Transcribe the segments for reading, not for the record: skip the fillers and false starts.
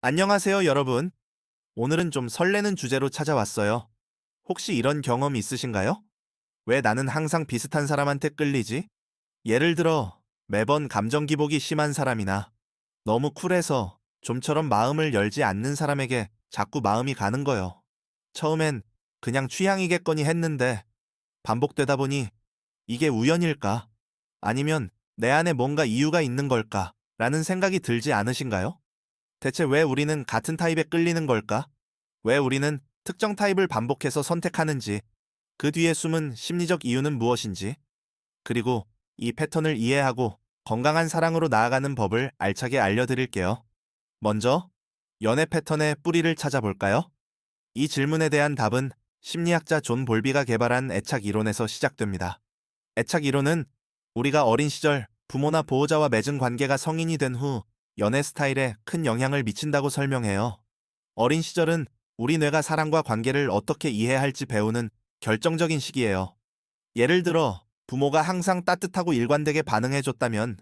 안녕하세요, 여러분. 오늘은 좀 설레는 주제로 찾아왔어요. 혹시 이런 경험 있으신가요? 왜 나는 항상 비슷한 사람한테 끌리지? 예를 들어, 매번 감정 기복이 심한 사람이나 너무 쿨해서 좀처럼 마음을 열지 않는 사람에게 자꾸 마음이 가는 거요. 처음엔 그냥 취향이겠거니 했는데 반복되다 보니 이게 우연일까? 아니면 내 안에 뭔가 이유가 있는 걸까? 라는 생각이 들지 않으신가요? 대체 왜 우리는 같은 타입에 끌리는 걸까? 왜 우리는 특정 타입을 반복해서 선택하는지, 그 뒤에 숨은 심리적 이유는 무엇인지, 그리고 이 패턴을 이해하고 건강한 사랑으로 나아가는 법을 알차게 알려드릴게요. 먼저, 연애 패턴의 뿌리를 찾아볼까요? 이 질문에 대한 답은 심리학자 존 볼비가 개발한 애착 이론에서 시작됩니다. 애착 이론은 우리가 어린 시절 부모나 보호자와 맺은 관계가 성인이 된 후 연애 스타일에 큰 영향을 미친다고 설명해요. 어린 시절은 우리 뇌가 사랑과 관계를 어떻게 이해할지 배우는 결정적인 시기예요. 예를 들어, 부모가 항상 따뜻하고 일관되게 반응해줬다면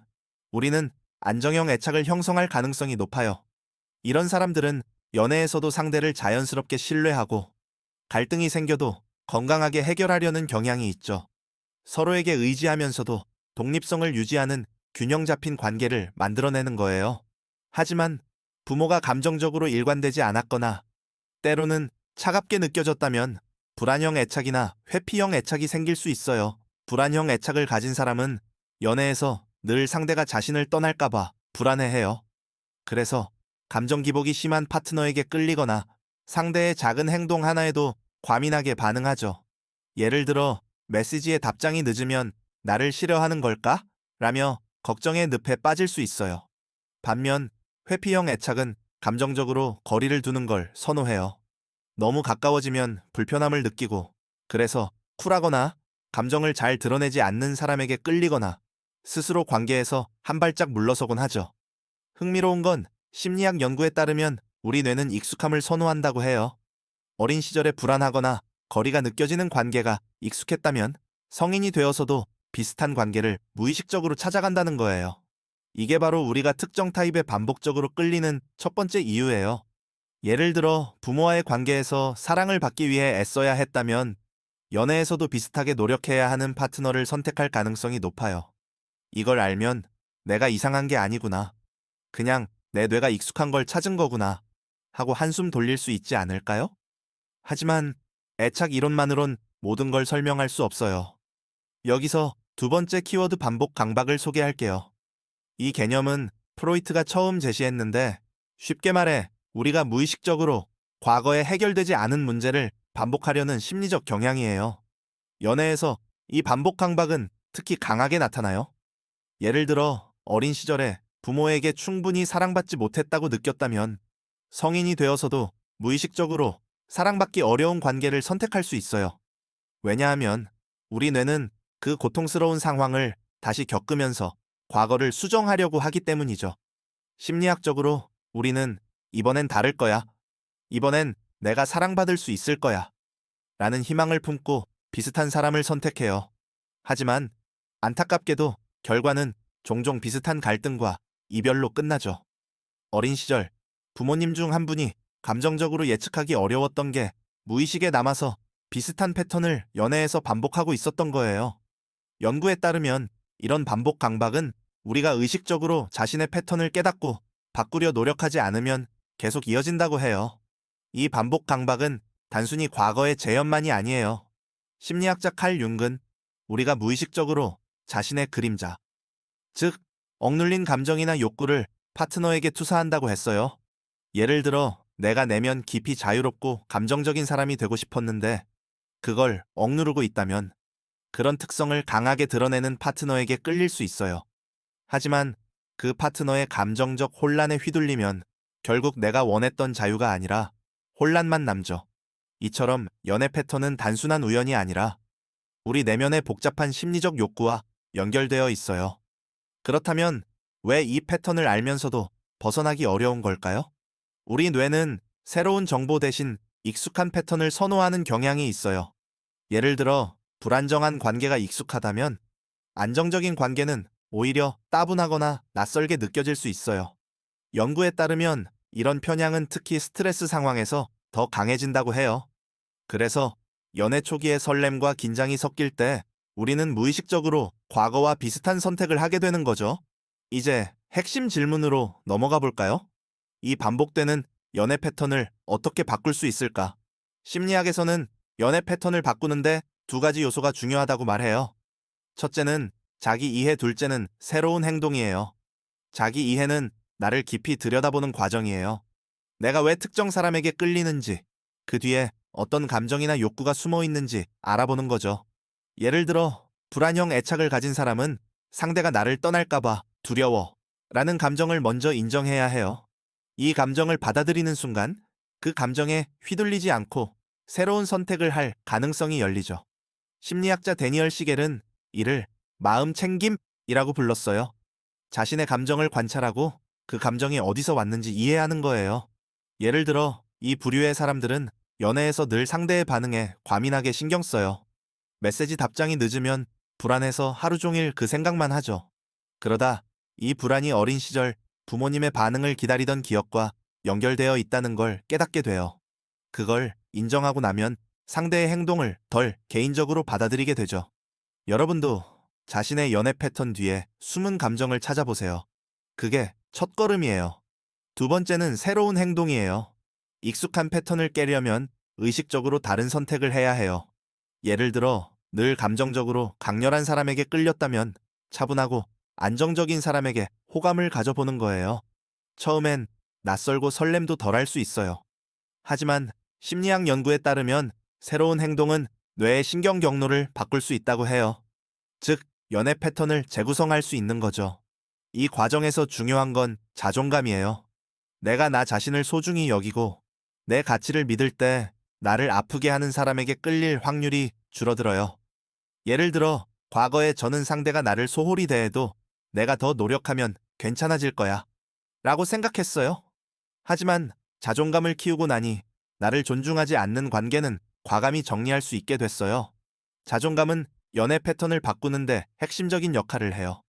우리는 안정형 애착을 형성할 가능성이 높아요. 이런 사람들은 연애에서도 상대를 자연스럽게 신뢰하고 갈등이 생겨도 건강하게 해결하려는 경향이 있죠. 서로에게 의지하면서도 독립성을 유지하는 균형 잡힌 관계를 만들어내는 거예요. 하지만 부모가 감정적으로 일관되지 않았거나 때로는 차갑게 느껴졌다면 불안형 애착이나 회피형 애착이 생길 수 있어요. 불안형 애착을 가진 사람은 연애에서 늘 상대가 자신을 떠날까봐 불안해해요. 그래서 감정 기복이 심한 파트너에게 끌리거나 상대의 작은 행동 하나에도 과민하게 반응하죠. 예를 들어 메시지에 답장이 늦으면 나를 싫어하는 걸까? 라며 걱정의 늪에 빠질 수 있어요. 반면 회피형 애착은 감정적으로 거리를 두는 걸 선호해요. 너무 가까워지면 불편함을 느끼고, 그래서 쿨하거나 감정을 잘 드러내지 않는 사람에게 끌리거나 스스로 관계에서 한 발짝 물러서곤 하죠. 흥미로운 건 심리학 연구에 따르면 우리 뇌는 익숙함을 선호한다고 해요. 어린 시절에 불안하거나 거리가 느껴지는 관계가 익숙했다면 성인이 되어서도 비슷한 관계를 무의식적으로 찾아간다는 거예요. 이게 바로 우리가 특정 타입에 반복적으로 끌리는 첫 번째 이유예요. 예를 들어 부모와의 관계에서 사랑을 받기 위해 애써야 했다면 연애에서도 비슷하게 노력해야 하는 파트너를 선택할 가능성이 높아요. 이걸 알면 내가 이상한 게 아니구나. 그냥 내 뇌가 익숙한 걸 찾은 거구나. 하고 한숨 돌릴 수 있지 않을까요? 하지만 애착 이론만으론 모든 걸 설명할 수 없어요. 여기서 두 번째 키워드 반복 강박을 소개할게요. 이 개념은 프로이트가 처음 제시했는데 쉽게 말해 우리가 무의식적으로 과거에 해결되지 않은 문제를 반복하려는 심리적 경향이에요. 연애에서 이 반복 강박은 특히 강하게 나타나요. 예를 들어 어린 시절에 부모에게 충분히 사랑받지 못했다고 느꼈다면 성인이 되어서도 무의식적으로 사랑받기 어려운 관계를 선택할 수 있어요. 왜냐하면 우리 뇌는 그 고통스러운 상황을 다시 겪으면서 과거를 수정하려고 하기 때문이죠. 심리학적으로 우리는 이번엔 다를 거야. 이번엔 내가 사랑받을 수 있을 거야. 라는 희망을 품고 비슷한 사람을 선택해요. 하지만 안타깝게도 결과는 종종 비슷한 갈등과 이별로 끝나죠. 어린 시절 부모님 중 한 분이 감정적으로 예측하기 어려웠던 게 무의식에 남아서 비슷한 패턴을 연애에서 반복하고 있었던 거예요. 연구에 따르면 이런 반복 강박은 우리가 의식적으로 자신의 패턴을 깨닫고 바꾸려 노력하지 않으면 계속 이어진다고 해요. 이 반복 강박은 단순히 과거의 재현만이 아니에요. 심리학자 칼 융은 우리가 무의식적으로 자신의 그림자, 즉, 억눌린 감정이나 욕구를 파트너에게 투사한다고 했어요. 예를 들어, 내가 내면 깊이 자유롭고 감정적인 사람이 되고 싶었는데, 그걸 억누르고 있다면, 그런 특성을 강하게 드러내는 파트너에게 끌릴 수 있어요. 하지만 그 파트너의 감정적 혼란에 휘둘리면 결국 내가 원했던 자유가 아니라 혼란만 남죠. 이처럼 연애 패턴은 단순한 우연이 아니라 우리 내면의 복잡한 심리적 욕구와 연결되어 있어요. 그렇다면 왜 이 패턴을 알면서도 벗어나기 어려운 걸까요? 우리 뇌는 새로운 정보 대신 익숙한 패턴을 선호하는 경향이 있어요. 예를 들어 불안정한 관계가 익숙하다면 안정적인 관계는 오히려 따분하거나 낯설게 느껴질 수 있어요. 연구에 따르면 이런 편향은 특히 스트레스 상황에서 더 강해진다고 해요. 그래서 연애 초기의 설렘과 긴장이 섞일 때 우리는 무의식적으로 과거와 비슷한 선택을 하게 되는 거죠. 이제 핵심 질문으로 넘어가 볼까요? 이 반복되는 연애 패턴을 어떻게 바꿀 수 있을까? 심리학에서는 연애 패턴을 바꾸는데 두 가지 요소가 중요하다고 말해요. 첫째는 자기 이해, 둘째는 새로운 행동이에요. 자기 이해는 나를 깊이 들여다보는 과정이에요. 내가 왜 특정 사람에게 끌리는지, 그 뒤에 어떤 감정이나 욕구가 숨어 있는지 알아보는 거죠. 예를 들어, 불안형 애착을 가진 사람은 상대가 나를 떠날까봐 두려워 라는 감정을 먼저 인정해야 해요. 이 감정을 받아들이는 순간 그 감정에 휘둘리지 않고 새로운 선택을 할 가능성이 열리죠. 심리학자 데니얼 시겔은 이를 마음 챙김이라고 불렀어요. 자신의 감정을 관찰하고 그 감정이 어디서 왔는지 이해하는 거예요. 예를 들어, 이 부류의 사람들은 연애에서 늘 상대의 반응에 과민하게 신경 써요. 메시지 답장이 늦으면 불안해서 하루 종일 그 생각만 하죠. 그러다 이 불안이 어린 시절 부모님의 반응을 기다리던 기억과 연결되어 있다는 걸 깨닫게 돼요. 그걸 인정하고 나면 상대의 행동을 덜 개인적으로 받아들이게 되죠. 여러분도 자신의 연애 패턴 뒤에 숨은 감정을 찾아보세요. 그게 첫걸음이에요. 두 번째는 새로운 행동이에요. 익숙한 패턴을 깨려면 의식적으로 다른 선택을 해야 해요. 예를 들어, 늘 감정적으로 강렬한 사람에게 끌렸다면 차분하고 안정적인 사람에게 호감을 가져보는 거예요. 처음엔 낯설고 설렘도 덜할 수 있어요. 하지만 심리학 연구에 따르면 새로운 행동은 뇌의 신경 경로를 바꿀 수 있다고 해요. 즉, 연애 패턴을 재구성할 수 있는 거죠. 이 과정에서 중요한 건 자존감이에요. 내가 나 자신을 소중히 여기고 내 가치를 믿을 때 나를 아프게 하는 사람에게 끌릴 확률이 줄어들어요. 예를 들어, 과거에 저는 상대가 나를 소홀히 대해도 내가 더 노력하면 괜찮아질 거야 라고 생각했어요. 하지만 자존감을 키우고 나니 나를 존중하지 않는 관계는 과감히 정리할 수 있게 됐어요. 자존감은 연애 패턴을 바꾸는데 핵심적인 역할을 해요.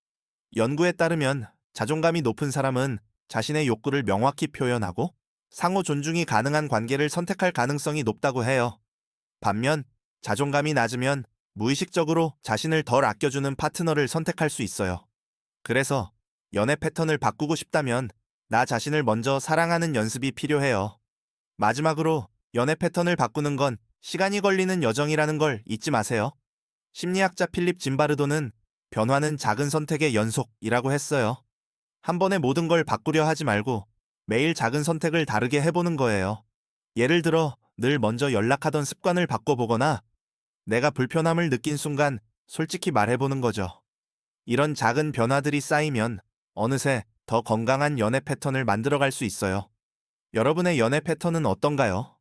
연구에 따르면 자존감이 높은 사람은 자신의 욕구를 명확히 표현하고 상호 존중이 가능한 관계를 선택할 가능성이 높다고 해요. 반면 자존감이 낮으면 무의식적으로 자신을 덜 아껴주는 파트너를 선택할 수 있어요. 그래서 연애 패턴을 바꾸고 싶다면 나 자신을 먼저 사랑하는 연습이 필요해요. 마지막으로 연애 패턴을 바꾸는 건 시간이 걸리는 여정이라는 걸 잊지 마세요. 심리학자 필립 짐바르도는 변화는 작은 선택의 연속이라고 했어요. 한 번에 모든 걸 바꾸려 하지 말고 매일 작은 선택을 다르게 해보는 거예요. 예를 들어, 늘 먼저 연락하던 습관을 바꿔보거나 내가 불편함을 느낀 순간 솔직히 말해보는 거죠. 이런 작은 변화들이 쌓이면 어느새 더 건강한 연애 패턴을 만들어갈 수 있어요. 여러분의 연애 패턴은 어떤가요?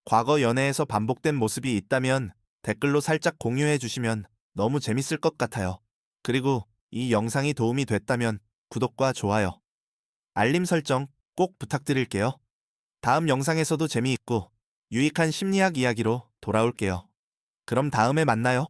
과거 연애에서 반복된 모습이 있다면 댓글로 살짝 공유해 주시면 너무 재밌을 것 같아요. 그리고 이 영상이 도움이 됐다면 구독과 좋아요, 알림 설정 꼭 부탁드릴게요. 다음 영상에서도 재미있고 유익한 심리학 이야기로 돌아올게요. 그럼 다음에 만나요.